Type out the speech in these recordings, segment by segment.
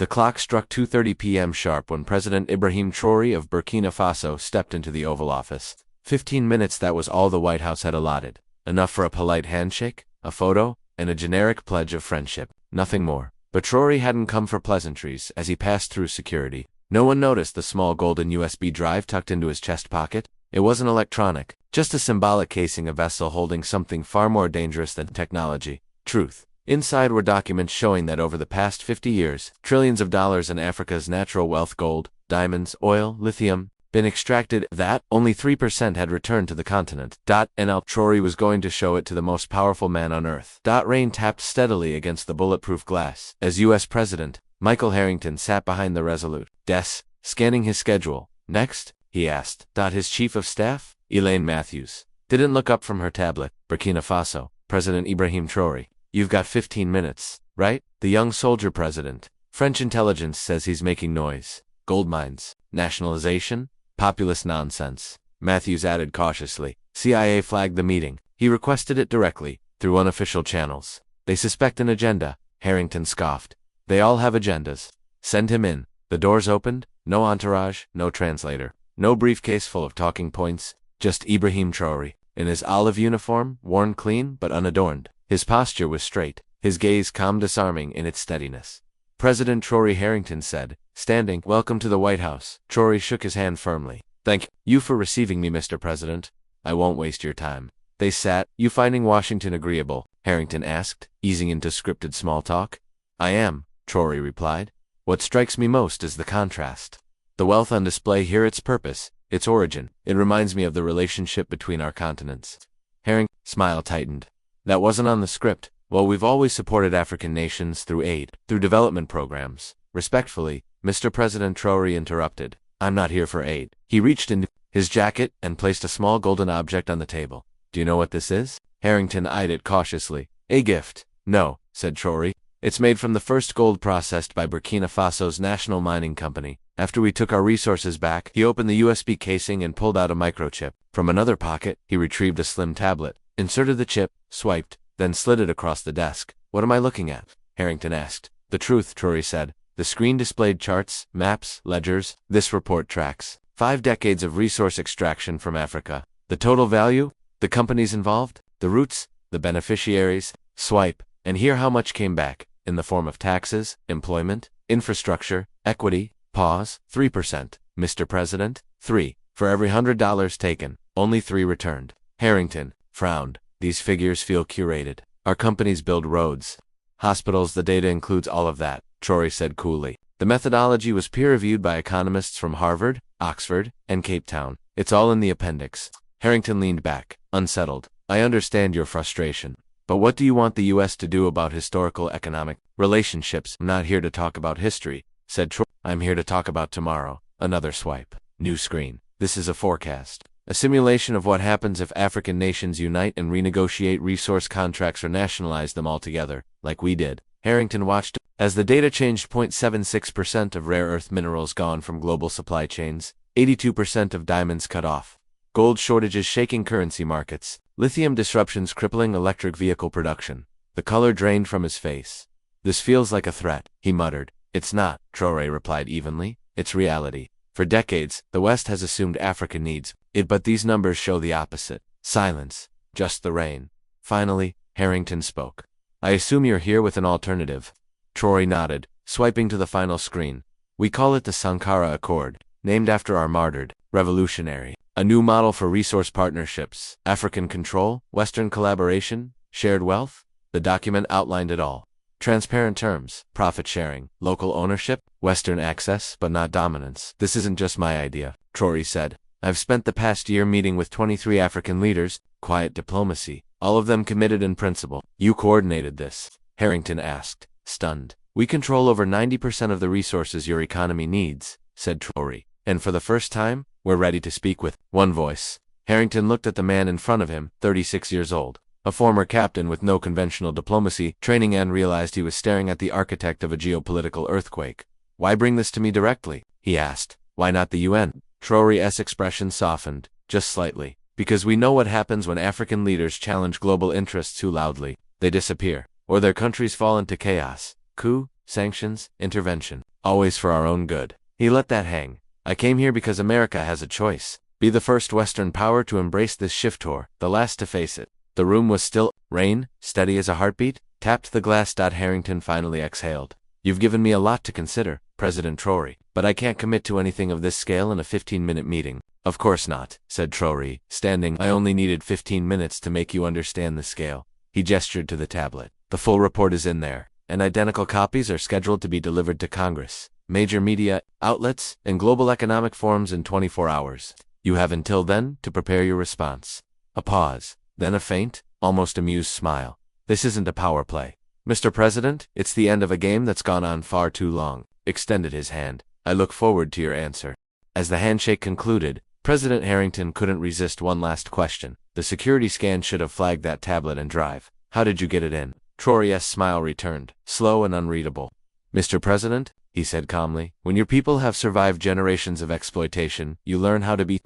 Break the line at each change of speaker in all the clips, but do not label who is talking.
The clock struck 2:30 p.m. sharp when President Ibrahim Traoré of Burkina Faso stepped into the Oval Office. 15 minutes, that was all the White House had allotted. Enough for a polite handshake, a photo, and a generic pledge of friendship. Nothing more. But Traoré hadn't come for pleasantries as he passed through security. No one noticed the small golden USB drive tucked into his chest pocket. It wasn't electronic, just a symbolic casing, a vessel holding something far more dangerous than technology: truth. Inside were documents showing that over the past 50 years, trillions of dollars in Africa's natural wealth, gold, diamonds, oil, lithium, been extracted, that only 3% had returned to the continent. And Traoré was going to show it to the most powerful man on earth. Rain tapped steadily against the bulletproof glass as U.S. President Michael Harrington sat behind the resolute desk, scanning his schedule. Next, he asked. His chief of staff, Elaine Matthews, didn't look up from her tablet. Burkina Faso, President Ibrahim Traoré. You've got 15 minutes, right? The young soldier president. French intelligence says he's making noise. Gold mines, nationalization, populist nonsense. Matthews added cautiously. CIA flagged the meeting. He requested it directly, through unofficial channels. They suspect an agenda. Harrington scoffed. They all have agendas. Send him in. The doors opened. No entourage, no translator, no briefcase full of talking points. Just Ibrahim Traoré, in his olive uniform, worn clean but unadorned. His posture was straight, his gaze calm, disarming in its steadiness. President Traoré, Harrington said, standing. Welcome to the White House. Traoré shook his hand firmly. Thank you for receiving me, Mr. President. I won't waste your time. They sat. You finding Washington agreeable? Harrington asked, easing into scripted small talk. I am, Traoré replied. What strikes me most is the contrast. The wealth on display here, its purpose, its origin. It reminds me of the relationship between our continents. Harrington's smile tightened. That wasn't on the script. Well, we've always supported African nations through aid, through development programs. Respectfully, Mr. President, Traoré interrupted. I'm not here for aid. He reached into his jacket and placed a small golden object on the table. Do you know what this is? Harrington eyed it cautiously. A gift. No, said Traoré. It's made from the first gold processed by Burkina Faso's national mining company. After we took our resources back, he opened the USB casing and pulled out a microchip. From another pocket, he retrieved a slim tablet, inserted the chip, swiped, then slid it across the desk. What am I looking at? Harrington asked. The truth, Traoré said. The screen displayed charts, maps, ledgers. This report tracks 5 decades of resource extraction from Africa. The total value, the companies involved, the routes, the beneficiaries. Swipe, and hear how much came back, in the form of taxes, employment, infrastructure, equity. Pause. 3%, Mr. President. 3. For every $100 taken, only 3 returned. Harrington frowned. These figures feel curated. Our companies build roads, hospitals. The data includes all of that, Traoré said coolly. The methodology was peer-reviewed by economists from Harvard, Oxford, and Cape Town. It's all in the appendix. Harrington leaned back, unsettled. I understand your frustration. But what do you want the U.S. to do about historical economic relationships? I'm not here to talk about history, said Traoré. I'm here to talk about tomorrow. Another swipe. New screen. This is a forecast. A simulation of what happens if African nations unite and renegotiate resource contracts or nationalize them altogether, like we did. Harrington watched as the data changed. 0.76% of rare earth minerals gone from global supply chains, 82% of diamonds cut off, gold shortages shaking currency markets, lithium disruptions crippling electric vehicle production. The color drained from his face. This feels like a threat, he muttered. It's not, Traoré replied evenly. It's reality. For decades, the West has assumed Africa needs it, but these numbers show the opposite. Silence. Just the rain. Finally, Harrington spoke. I assume you're here with an alternative. Traoré nodded, swiping to the final screen. We call it the Sankara Accord, named after our martyred revolutionary. A new model for resource partnerships, African control, Western collaboration, shared wealth. The document outlined it all. Transparent terms, profit sharing, local ownership, Western access, but not dominance. This isn't just my idea, Traoré said. I've spent the past year meeting with 23 African leaders, quiet diplomacy, all of them committed in principle. You coordinated this? Harrington asked, stunned. We control over 90% of the resources your economy needs, said Traoré. And for the first time, we're ready to speak with one voice. Harrington looked at the man in front of him, 36 years old. A former captain with no conventional diplomacy training, and realized he was staring at the architect of a geopolitical earthquake. Why bring this to me directly? He asked. Why not the UN? Traoré's expression softened, just slightly. Because we know what happens when African leaders challenge global interests too loudly. They disappear, or their countries fall into chaos. Coup, sanctions, intervention. Always for our own good. He let that hang. I came here because America has a choice. Be the first Western power to embrace this shift or the last to face it. The room was still. Rain, steady as a heartbeat, tapped the glass. Harrington finally exhaled. You've given me a lot to consider, President Trory, but I can't commit to anything of this scale in a 15-minute meeting. Of course not, said Trory, standing. I only needed 15 minutes to make you understand the scale. He gestured to the tablet. The full report is in there, and identical copies are scheduled to be delivered to Congress, major media outlets, and global economic forums in 24 hours. You have until then to prepare your response. A pause, then a faint, almost amused smile. This isn't a power play. Mr. President, it's the end of a game that's gone on far too long. Extended his hand. I look forward to your answer. As the handshake concluded, President Harrington couldn't resist one last question. The security scan should have flagged that tablet and drive. How did you get it in? Trory's smile returned, slow and unreadable. Mr. President, he said calmly, when your people have survived generations of exploitation, you learn how to be.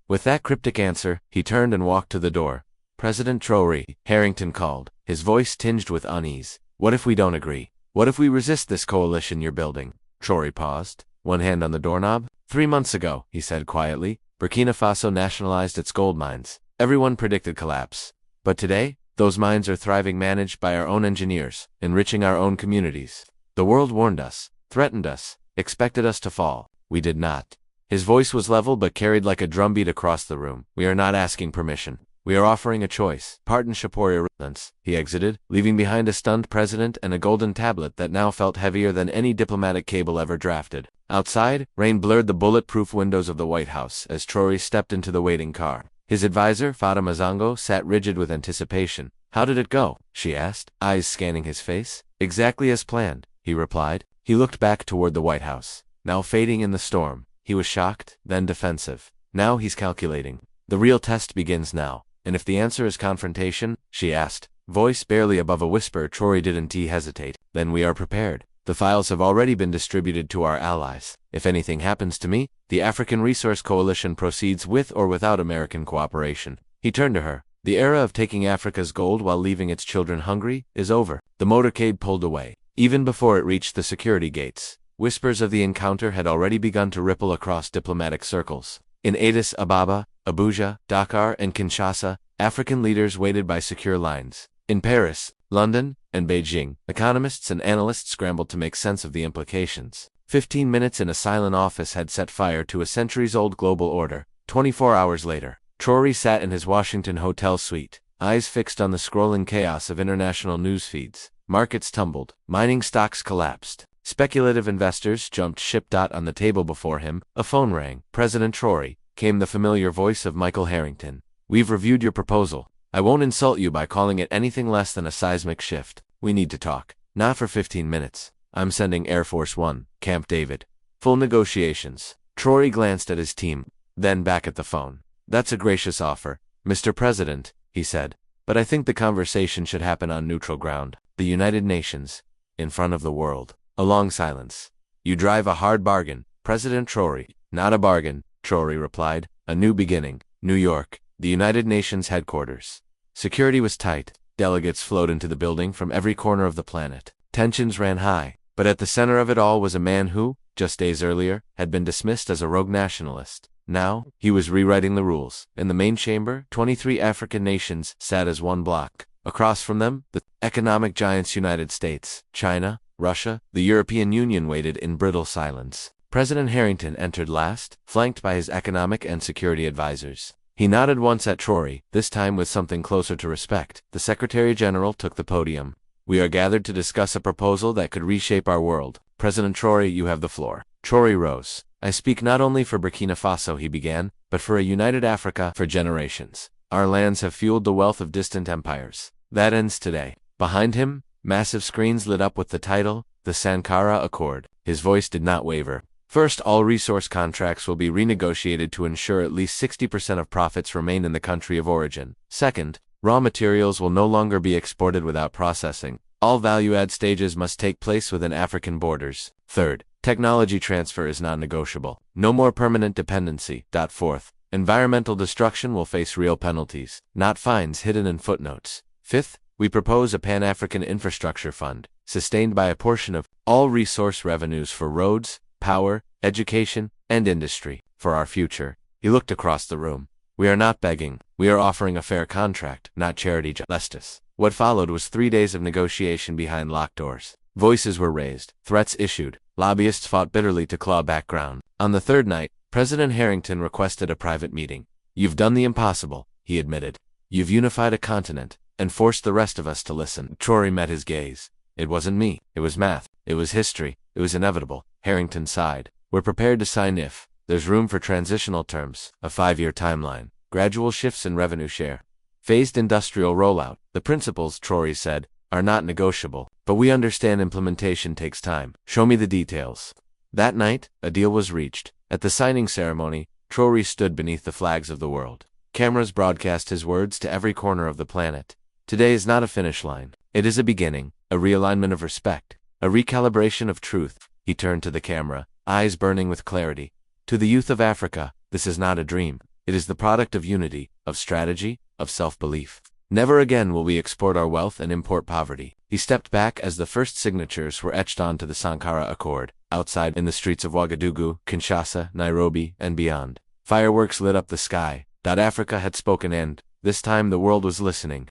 With that cryptic answer, he turned and walked to the door. President Trory, Harrington called, his voice tinged with unease. What if we don't agree? What if we resist this coalition you're building? Trory paused, one hand on the doorknob. 3 months ago, he said quietly, Burkina Faso nationalized its gold mines. Everyone predicted collapse. But today, those mines are thriving, managed by our own engineers, enriching our own communities. The world warned us, threatened us, expected us to fall. We did not. His voice was level but carried like a drumbeat across the room. We are not asking permission. We are offering a choice. Partnership or irrelevance. He exited, leaving behind a stunned president and a golden tablet that now felt heavier than any diplomatic cable ever drafted. Outside, rain blurred the bulletproof windows of the White House as Trory stepped into the waiting car. His advisor, Fatima Zongo, sat rigid with anticipation. How did it go? She asked, eyes scanning his face. Exactly as planned, he replied. He looked back toward the White House, now fading in the storm. He was shocked, then defensive. Now he's calculating. The real test begins now. And if the answer is confrontation, she asked, voice barely above a whisper. Trory didn't hesitate. Then we are prepared. The files have already been distributed to our allies. If anything happens to me, the African Resource Coalition proceeds with or without American cooperation. He turned to her. The era of taking Africa's gold while leaving its children hungry is over. The motorcade pulled away. Even before it reached the security gates, whispers of the encounter had already begun to ripple across diplomatic circles. In Addis Ababa, Abuja, Dakar, and Kinshasa, African leaders waited by secure lines. In Paris, London, and Beijing, economists and analysts scrambled to make sense of the implications. 15 minutes in a silent office had set fire to a centuries-old global order. 24 hours later, Trory sat in his Washington hotel suite, eyes fixed on the scrolling chaos of international news feeds. Markets tumbled, mining stocks collapsed. Speculative investors jumped ship. On the table before him, a phone rang. President Trory, came the familiar voice of Michael Harrington. We've reviewed your proposal. I won't insult you by calling it anything less than a seismic shift. We need to talk. Not for 15 minutes. I'm sending Air Force One, Camp David. Full negotiations. Trory glanced at his team, then back at the phone. That's a gracious offer, Mr. President, he said. But I think the conversation should happen on neutral ground. The United Nations. In front of the world. A long silence. You drive a hard bargain, President Trory. Not a bargain, Trory replied. A new beginning. New York, the United Nations headquarters. Security was tight. Delegates flowed into the building from every corner of the planet. Tensions ran high. But at the center of it all was a man who, just days earlier, had been dismissed as a rogue nationalist. Now, he was rewriting the rules. In the main chamber, 23 African nations sat as one block. Across from them, the economic giants United States, China, Russia, the European Union waited in brittle silence. President Harrington entered last, flanked by his economic and security advisors. He nodded once at Trory, this time with something closer to respect. The Secretary-General took the podium. We are gathered to discuss a proposal that could reshape our world. President Trory, you have the floor. Trory rose. I speak not only for Burkina Faso, he began, but for a united Africa for generations. Our lands have fueled the wealth of distant empires. That ends today. Behind him, massive screens lit up with the title, the Sankara Accord. His voice did not waver. First, all resource contracts will be renegotiated to ensure at least 60% of profits remain in the country of origin. Second, raw materials will no longer be exported without processing. All value-add stages must take place within African borders. Third, technology transfer is non-negotiable. No more permanent dependency. Fourth, environmental destruction will face real penalties, not fines hidden in footnotes. Fifth, we propose a Pan-African infrastructure fund. sustained by a portion of all resource revenues for roads, power, education, and industry, for our future. He looked across the room. We are not begging, we are offering a fair contract, not charity justice. What followed was 3 days of negotiation behind locked doors. Voices were raised, threats issued, lobbyists fought bitterly to claw back ground. On the third night, President Harrington requested a private meeting. You've done the impossible, he admitted. You've unified a continent, and forced the rest of us to listen. Trory met his gaze. It wasn't me, it was math, it was history, it was inevitable. Harrington sighed. We're prepared to sign if there's room for transitional terms, a 5-year timeline, gradual shifts in revenue share, phased industrial rollout. The principles, Trory said, are not negotiable, but we understand implementation takes time. Show me the details. That night, a deal was reached. At the signing ceremony, Trory stood beneath the flags of the world. Cameras broadcast his words to every corner of the planet. Today is not a finish line. It is a beginning, a realignment of respect, a recalibration of truth. He turned to the camera, eyes burning with clarity. To the youth of Africa, this is not a dream. It is the product of unity, of strategy, of self-belief. Never again will we export our wealth and import poverty. He stepped back as the first signatures were etched onto the Sankara Accord, outside in the streets of Ouagadougou, Kinshasa, Nairobi, and beyond. Fireworks lit up the sky. Africa had spoken, and this time the world was listening.